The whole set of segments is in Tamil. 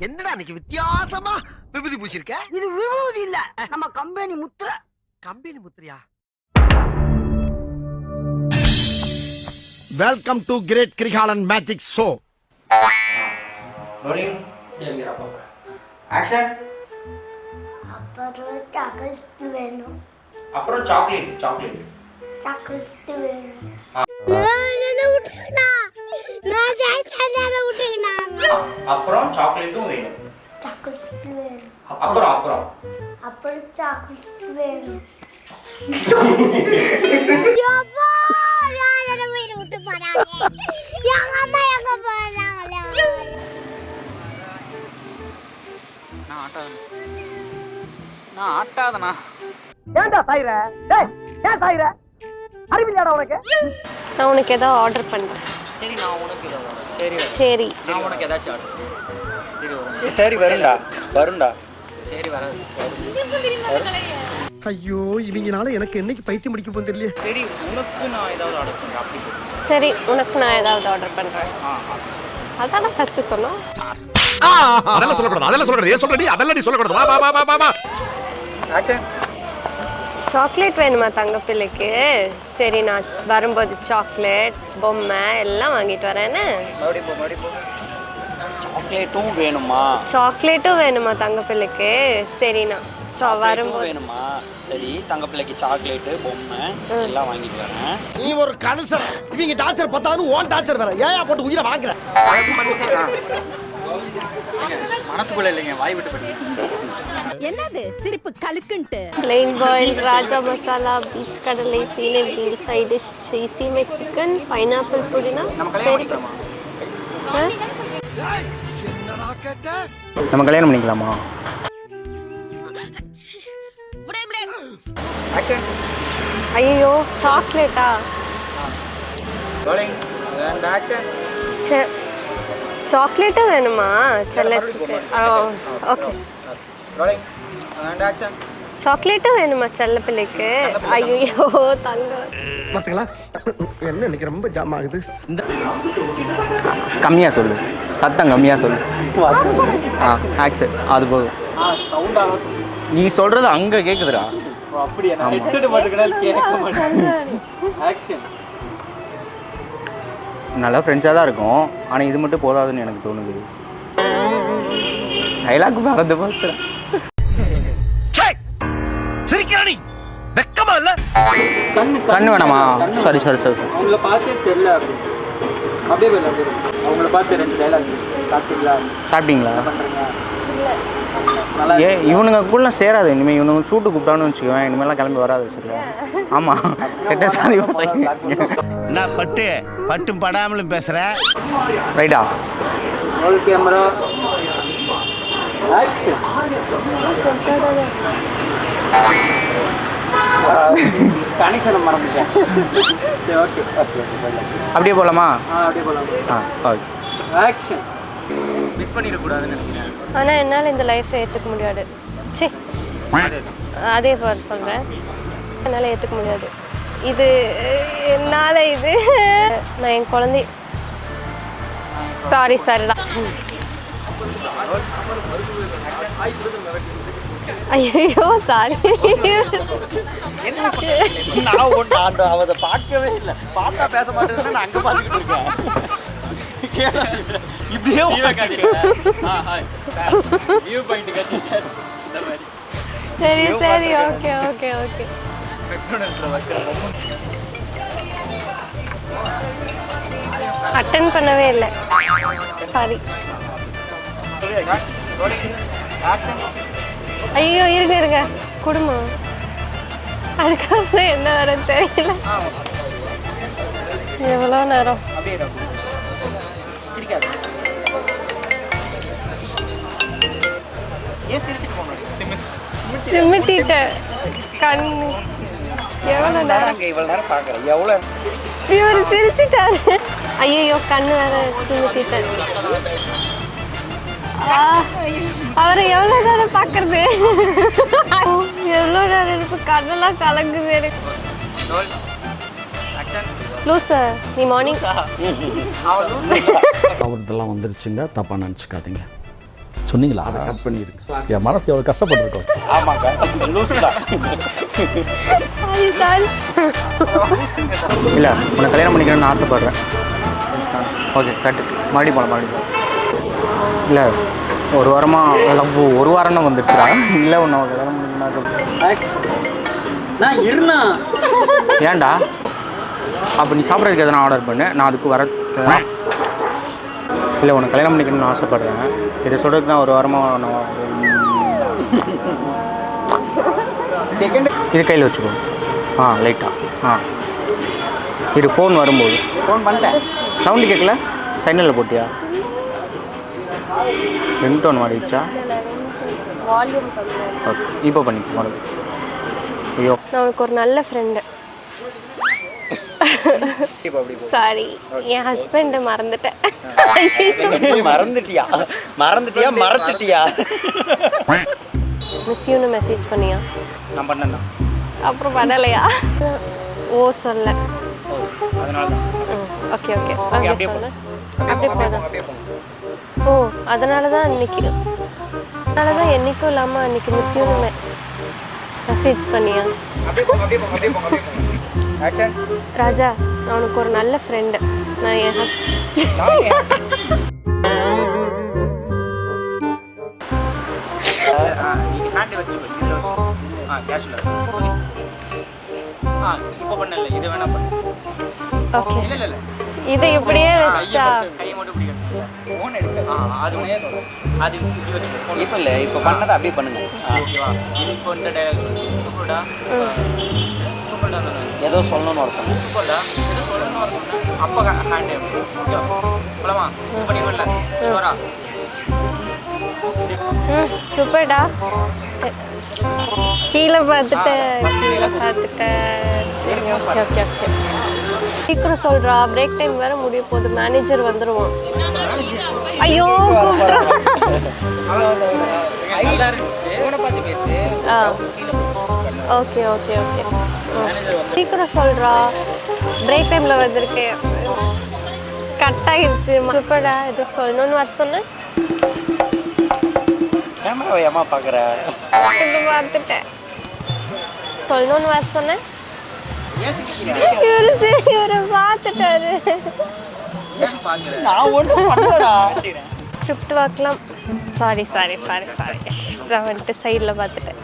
என்னடா இன்னைக்கு வித்தியாசமா விபூதி பூசிருக்க? இது விபூதி இல்ல, நம்ம கம்பெனி முத்திரை. கம்பெனி முத்திரையா? Welcome to great Kirikalan magic show. Action. அப்புறம் சாக்லேட் வேணும். அப்புறம் சாக்லேட் சாக்லேட் சாக்லேட் வேணும். அப்புறம் சாக்லேட்டும் வேணும். சாக்லேட் வேணும். அப்புறம் அப்புறம் அப்புறம் சாக்லேட் வேணும். நான் ஆட்டாதனா? ஏன்டா சாயிர? டேய், ஏன் சாயிர? அறிவில்லையாடா உனக்கு? நான் உனக்கு ஏதாவது ஆர்டர் பண்றேன். சரி நான் உனக்கு சரி சரி நான் உனக்கு ஏதாச்சும் ஆர்டர் சரி வரும். சரி வருண்டா வருண்டா. சரி வராது. ஐயோ, இவங்கனால எனக்கு என்னைக்கு பைத்தியம் முடிக்க போகுது தெரியல. சரி உனக்கு நான் ஏதாவது ஆர்டர் பண்ணுறேன். அப்படி போட்டு சரி உனக்கு நான் ஏதாவது ஆர்டர் பண்றேன். அதான் நான் ஃபர்ஸ்ட் சொன்னோம். அதெல்லாம் சொல்லக்கூடாது, அதெல்லாம் சொல்லக்கூடாது. ஏன் சொல்றடி? அதெல்லாம் நீ சொல்லக்கூடாது. வா வா வா வா வா. ஆக்ஷன். சாக்லேட் வேணுமா தங்க பிள்ளைக்கு? சரி நான் வரும்போது சாக்லேட் பொம்மை எல்லாம் வாங்கிட்டு வரேன்னு. மறுபடியும் போ மறுபடியும் போ. சாக்லேட்டும் வேணுமா? சாக்லேட்டும் வேணுமா தங்க பிள்ளைக்கு? சரி நான் வரும்போது வேணுமா? சரி தங்க பிள்ளைக்கு சாக்லேட் பொம்மை எல்லாம் வாங்கிட்டு வரேன். நீ ஒரு கலுசர். இவங்க டார்ச்சர் பத்தாது, ஓன் டார்ச்சர் வேற. ஏயா போட்டு உயிரை வாங்குற? மனசுக்குள்ள இல்லைங்க, வாய் விட்டு போயிடுங்க. என்னது சிரிப்பு கலுக்குன்ட்டு? பிளெயின் பாயில் ராஜா மசாலா பீச் கடலை peanut grill side dish cheesy Mexican pineapple புதினா பெரி. நம்ம கல்யாணம் பண்ணிக்கலாமா? ஐயோ சாக்லேட்டா? Rolling and action. சாக்லேட்டும் வேணுமா செல்லத்துக்கு? ஓகே. Rolling and action. சாக்லேட்டும் வேணுமா செல்ல பிள்ளைக்கு? ஐயோ தங்கம். பாத்தீங்களா என்ன இன்னைக்கு ரொம்ப ஜாம் ஆகுது. கம்மியாக சொல்லு, சத்தம் கம்மியாக சொல்லு. ஆக்சன் அது போதும். நீ சொல்கிறது அங்கே கேட்குதுடா. அப்படியே நான் ஹெட்செட் போட்டுக்கனால கேட்க மாட்டேன். ஆக்ஷன். நல்லா ஃப்ரெண்ட்ஸாக தான் இருக்கும், ஆனால் இது மட்டும் போதாதுன்னு எனக்கு தோணுது. டைலாக் மறந்து போச்சுடா. சிரிக்கிறானி வெக்கமா இல்ல? கண்ணு வேணாமா? சரி சரி சரி. அவங்கள பார்த்தே தெரியல. அப்படியே போயிடலாம். அப்படியே அவங்கள பார்த்து 2 டைலாக் சாப்பிட்டீங்களா சாப்பிட்டீங்களா? பண்ணுறீங்க. இவனுக்குள்ள சேராது. இனிமேல் இவனுக்கு சூட்டு கூப்பிட்டான்னு வச்சுக்குவேன். இனிமேலாம் கிளம்பி வராது. சரியா? ஆமாம், கெட்ட சாதி நான் பட்டு பட்டும் படாமலும் பேசுறேன். ரைட்டா? Roll camera action. கனெக்ஷனை மறந்துட்டேன். சரி ஓகே ஓகே அப்படியே போகலாமா? அப்படியே போகலாம். ஓகே. ஆக்ஷன். மிஸ் பண்ணிடக்கூடாதுன்னு நினைக்கிறேன். ஆனால் என்னால் இந்த லைஃப்பை ஏற்றுக்க முடியாது. சி அதே சொல்கிறேன், என்னால் ஏற்றுக்க முடியாது. இது என்னால் இது நான் என் குழந்தை சாரி தான். ஐயோ சாரி. நான் அவரை பார்க்கவே இல்லை. பார்த்தா பேச மாட்டேன்னு நான் அங்கே பார்த்துக்கிட்டு இருக்கேன். இப்படியே சரி சரி ஓகே ஓகே ஓகே. அட்டன் பண்ணவே இல்லை, சாரி. ஐயோ இருங்க இருங்க, குடும்பம் அதுக்கப்புறம் என்ன வர தெரியல. எவ்வளோ நேரம்? சிமிட்டிட்டேன் கண். எவ்வளோ நேரம்? இவ்வளோ நேரம் பார்க்குறேன். எவ்வளோ இவர் சிரிச்சிட்டாரு. ஐயோ கண்ணு வேற சிமிட்டிட்டேன். அவரை எவ்வளோ நேரம் பார்க்கறது? எவ்வளோ நேரம் இருக்கு, கண்ணெல்லாம் கலங்குது எனக்கு. லூசா நீ மார்னிங் அவர்தெல்லாம் வந்துருச்சுங்க, தப்பா நினச்சிக்காதீங்க. சொன்னீங்களா அதை கட் பண்ணியிருக்கு என் மனசு எவ்வளோ கஷ்டப்பட்டுருக்கோம். ஆமாக்கா லூஸ் தான். இல்லை உன்னை கல்யாணம் பண்ணிக்கணும்னு ஆசைப்பட்றேன். Okay correct. மறுபடியும் போகலாம். இல்லை ஒரு வாரமாக லவ் ஒரு வாரம் தான் வந்துடுச்சுடா. இல்லை உன்னை கல்யாணம் பண்ணிக்கணும். நான் இருண்ணா. ஏன்டா அப்போ நீ சாப்பிட்றதுக்கு எதனா ஆர்டர் பண்ணு, நான் அதுக்கு வர. இல்லை உன்னை கல்யாணம் பண்ணிக்கணும்னு ஆசைப்பட்றேன். இதை சொல்கிறது தான் ஒரு வாரமாக நான் செகண்ட் இது கையில் வச்சுக்கோ. லைட்டாக இது ஃபோன் வரும்போது ஃபோன் பண்ணிட்டேன். சவுண்டு கேட்கல. சைனலில் போட்டியா? ரிங்டோன் மாறிடுச்சா? வால்யூம் ஓகே இப்போ பண்ணிக்கோ மறுபடியும். ஐயோ நான் உனக்கு ஒரு நல்ல ஃப்ரெண்டு. சாரி என் ஹஸ்பண்டை மறந்துட்டேன். மறந்துட்டியா மறைச்சிட்டியா? மிஸ் யூன்னு மெசேஜ் பண்ணியா? நான் பண்ணேண்ணா. அப்புறம் பண்ணலையா? ஓ சொல்ல. அதனால தான். ஓகே அப்படியே சொல்ல. அப்படியே போதும். ஓ அதனால தான் என்னைக்கும் இல்லாமல் அன்னைக்கு மிஸ் யூன்னு மெசேஜ் பண்ணியா? ராஜா நான் உனக்கு ஒரு நல்ல ஃப்ரெண்டு. நான் என் இப்போ பண்ணல. இது வேணா பண்ணு. ஓகே இதை இப்படியே வச்சுட்டா ஃபோன் எடுக்க அது அது இப்போ இல்லை இப்போ பண்ணதை அப்படியே பண்ணுங்க. ஓகேவா? இது இப்போ இந்த சூப்பர்டா ஏதோ சொல்லணும்னு வர சொன்னேன். சூப்பர்டா ஏதோ சொல்லணும்னு வர சொன்னேன். அப்போ ஹேண்டு ஓகேவா? போலாமா? பண்ணி வரல சூப்பரா. சூப்பர்டா. கீழே பார்த்துட்டேன். ஓகே சீக்கிரம் சொல்றா. பிரேக் டைம் வேற முடிய போகுது. மேனேஜர் வந்துருவான். ஐயோ ஓகே சீக்கிரம் சொல்றா. பிரேக் டைம்ல வந்திருக்கேன். கட் ஆகிடுச்சு. சூப்பர்டா ஏதோ சொல்லணும்னு வர சொன்னேன். கேமராவை ஏமா பார்க்குற? பார்த்துட்டேன். சொல்லணும்னு வர சொன்னேன். இவரை பார்த்துட்டாரு. நான் ஒன்றும் பண்ணலடா. ஸ்கிரிப்ட் ஒர்க்லாம் சாரி நான் வந்துட்டு சைடில் பார்த்துட்டேன்.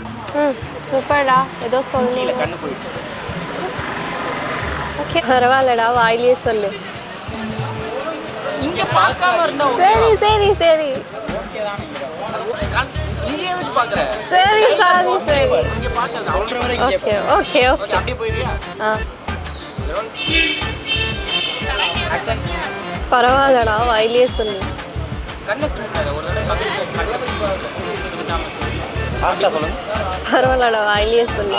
சூப்பர்டா ஏதோ சொல்லணும். கண்ணு போயிடுச்சு. ஓகே பரவாயில்லடா வாயிலே சொல்லு. இங்கே பார்க்காம இருந்தா சரி இங்கே வந்து பார்க்குறேன். சரி இங்கே பார்க்கறது ஓகே அப்படியே போயிடுறியா? பரவாயில்லடா வாயிலே சொல்லு. கண்ணை சொல்லுங்க. ஒரு சொல்லுங்க. பரவாயில்லடா வாயிலே சொல்லு.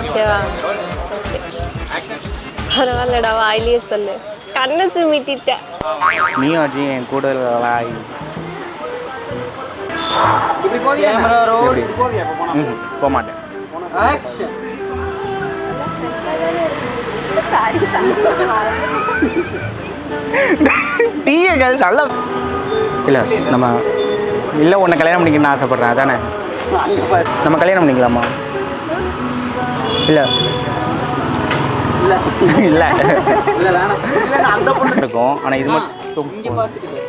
ஓகேவா? பரவாயில்லடா வாயிலே சொல்லு. கண்ணை சுமிட்டிட்டேன். நீயும் அஜி என் கூட கேமரா ரோல் போக மாட்டேன். ஆக்ஷன். டீயர்கள் நல்ல இல்லை நம்ம இல்லை உன்னை கல்யாணம் பண்ணிக்கணும்னு ஆசைப்பட்றேன். அதானே நம்ம கல்யாணம் பண்ணிக்கலாமா? இல்லை அந்த பொண்ணு இருக்கும். ஆனால் இது மட்டும் இங்கே பார்த்துட்டு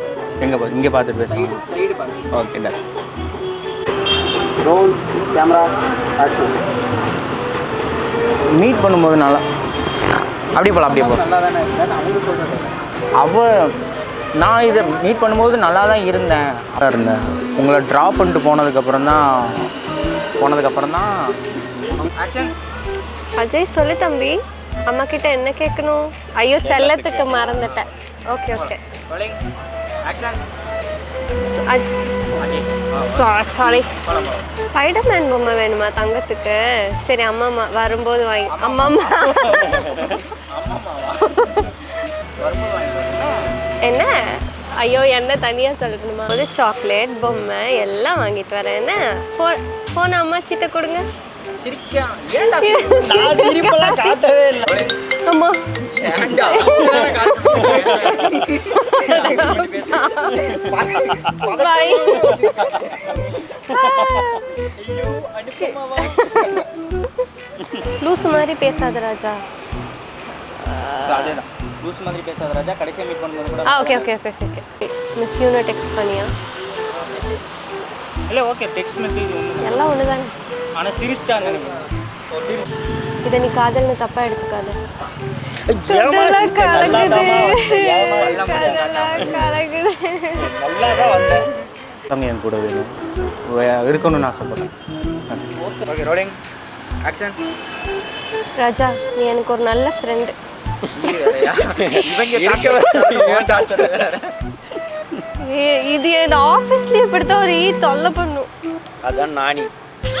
இங்கே பார்த்துட்டு பேசுங்க. சைடு பார்த்து. Okay done. Role camera action. Meet பண்ணும்போது நல்லா அப்படியே போகலாம். நல்லா தானே இருந்தேன் அவங்க சொல்கிறது. நான் இதை மீட் பண்ணும்போது நல்லா தான் இருந்தேன். உங்களை ட்ராப் பண்ணிட்டு போனதுக்கப்புறம் தான் அஜய் சொல்லு தம்பி. அம்மா கிட்ட என்ன கேட்கணும்? ஐயோ செல்லத்துக்கு மறந்துட்டேன். Okay sorry. ஸ்பைடர்மேன் பொம்மை வேணுமா தங்கத்துக்கு? சரி அம்மா வரும்போது வாங்கி. அம்மா என்ன? ஐயோ என்ன தனியாக சொல்லணுமா? ஒரு சாக்லேட் பொம்மை எல்லாம் வாங்கிட்டு வரேன். என்ன ஃபோன் அம்மாச்சிட்ட கொடுங்க. காட்டவே இல்லை. அம்மா பாய். லூசு மாதிரி பேசாத ராஜா. அதேதான் லூஸ் மாதிரி பேசாத ராஜா. கடைசியாக மீட் பண்ணும்போது கூட okay okay okay okay. Miss யூனை டெக்ஸ்ட் பண்ணியா? இல்லை ஓகே டெக்ஸ்ட் மெசேஜ் ஒன்று எல்லாம் ஒன்று தானே. ஆனால் சிரிச்சிட்டா நினைக்கிறேன். இதை நீ காதல்னு தப்பாக எடுத்துக்காத. என் கூட வேணும் இருக்கணும்னு ஆசைப்படுறேன். Okay rolling action. ராஜா நீ எனக்கு ஒரு நல்ல ஃப்ரெண்டு. இது என் ஆஃபீஸ்லேயே இப்படித்தான் ஒரு தொல்லை பண்ணும். அதான் நானி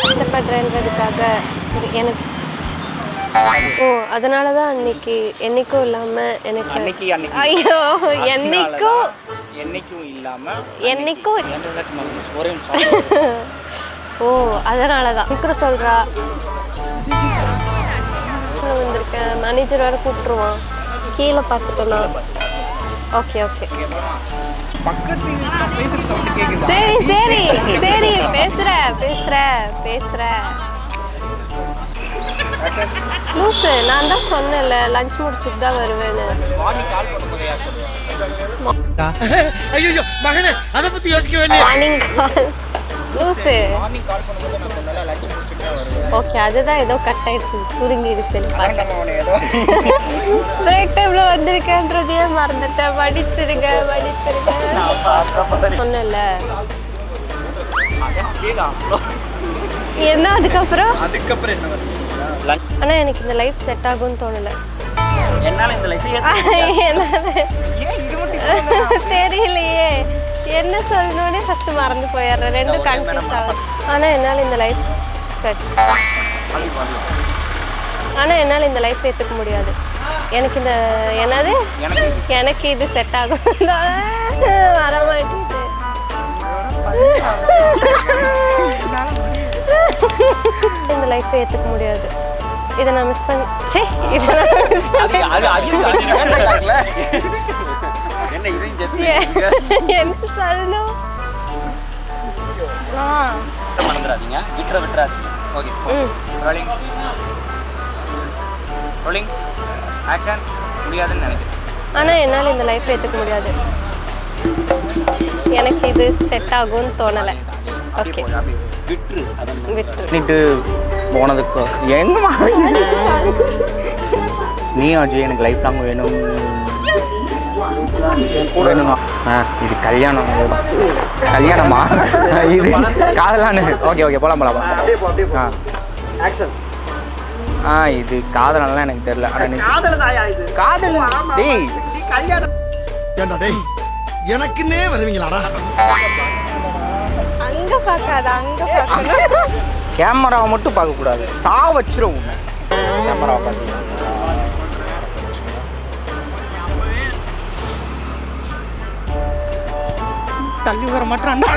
கஷ்டப்படுறேன்றதுக்காக எனக்கு ஓ அதனால தான் அன்னைக்கு என்னைக்கும் இல்லாமல் எனக்கு ஐயோ என்னைக்கும் இல்லாமல் என்னைக்கும் ஒரே நிமிஷம். ஓ அதனால தான் இருக்கிற சொல்கிறா. வந்திருக்கேன் மேனேஜர் வேறு கூப்பிட்ருவான். கீழே பார்த்துட்டோன்னா ஓகே ஓகே சரி சரி சரி பேசுற லூசு. நான் தான் சொன்னேன்ல லஞ்ச் முடிச்சுட்டு தான் வருவேன்னு. ஐயோ மகனே அத பத்தி யோசிக்க வேண்டிய மார்னிங் கால் லூசு. ஓகே அதுதான் ஏதோ கட் ஆயிடுச்சு சுருங்கிடுச்சு. பிரேக் டைம்ல வந்திருக்கேன்றதையே மறந்துட்டேன். மன்னிச்சிருங்க சொன்னேன்ல. என்ன அதுக்கப்புறம் ஆனா எனக்கு இந்த லைஃப் செட் ஆகும்னு தோணல. என்னால இந்த லைஃப் தெரியலையே என்ன சொல்லணும்னே ஃபர்ஸ்ட் மறந்து போயிடுறேன். ரெண்டும் கன்ஃபியூஸ் ஆகும். ஆனா என்னால் இந்த லைஃப் செட் ஆனா என்னால் இந்த லைஃப் ஏற்றுக்க முடியாது. எனக்கு இந்த என்னது எனக்கு இது செட் ஆகும் வர மாட்டேங்குது. இந்த லைஃப்பை ஏற்றுக்க முடியாது. இதை நான் மிஸ் பண்ணி என்ன சொல்லணும். மறந்துடாதீங்க விட்டுற விட்டுறாச்சு. Okay rolling rolling action. முடியாதுன்னு நினைக்கிறேன். ஆனால் என்னால் இந்த லைஃப்பை ஏற்றுக்க முடியாது. எனக்கு இது செட் ஆகும்னு தோணலை. ஓகே விட்டு போனதுக்கு எங்கம்மா நீ அஜய் எனக்கு லைஃப் லாங் வேணும் வேணுமா? இது கல்யாணமா இது காதலான்னு? ஓகே ஓகே போகலாம் இது காதலாம் எனக்கு தெரியல. காதல் டேய் ஏண்டா டேய் எனக்குன்னே வருவீங்களாடா? அங்க பார்க்காத அங்க பார்க்கணும். கேமராவை மட்டும் பார்க்கக்கூடாது. வச்சிரும் உன்னை கேமராவை பார்த்து தள்ளி வர மாட்டான்டா.